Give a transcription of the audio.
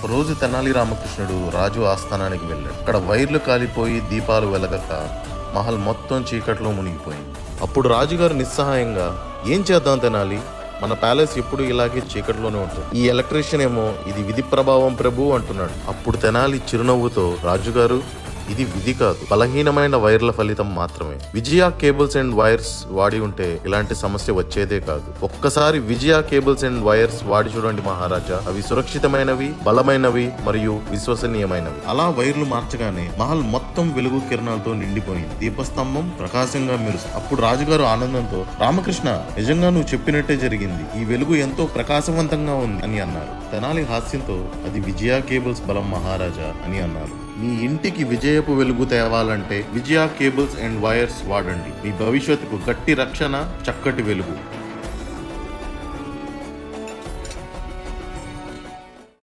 ఒకరోజు తెనాలి రామకృష్ణుడు రాజు ఆస్థానానికి వెళ్ళాడు. అక్కడ వైర్లు కాలిపోయి దీపాలు వెలగక మహల్ మొత్తం చీకట్లో మునిగిపోయింది. అప్పుడు రాజుగారు నిస్సహాయంగా, ఏం చేద్దాం తెనాలి, మన ప్యాలెస్ ఎప్పుడు ఇలాగే చీకట్లోనే ఉంటుంది. ఈ ఎలక్ట్రీషియన్ ఏమో ఇది విధి ప్రభావం ప్రభు అంటున్నాడు. అప్పుడు తెనాలి చిరునవ్వుతో, రాజుగారు, ఇది విధి కాదు, బలహీనమైన వైర్ల ఫలితం మాత్రమే. విజయ కేబుల్స్ అండ్ వైర్స్ వాడి ఉంటే ఇలాంటి సమస్య వచ్చేదే కాదు. ఒక్కసారి విజయ కేబుల్స్ అండ్ వైర్స్ వాడి చూడండి మహారాజా, అవి సురక్షితమైనవి, బలమైనవి మరియు విశ్వసనీయమైనవి. అలా వైర్లు మార్చగానే మహల్ మొత్తం వెలుగు కిరణాలతో నిండిపోయింది. దీపస్తంభం ప్రకాశంగా మెరుస్తుంది. అప్పుడు రాజుగారు ఆనందంతో, రామకృష్ణ, నిజంగా నువ్వు చెప్పినట్టే జరిగింది, ఈ వెలుగు ఎంతో ప్రకాశవంతంగా ఉంది అని అన్నారు. తెనాలి హాస్యంతో, అది విజయ కేబుల్స్ బలం మహారాజా అని అన్నారు. మీ ఇంటికి విజయపు వెలుగు తేవాలంటే విజయ కేబుల్స్ అండ్ వైర్స్ వాడండి. మీ భవిష్యత్తుకు గట్టి రక్షణ, చక్కటి వెలుగు.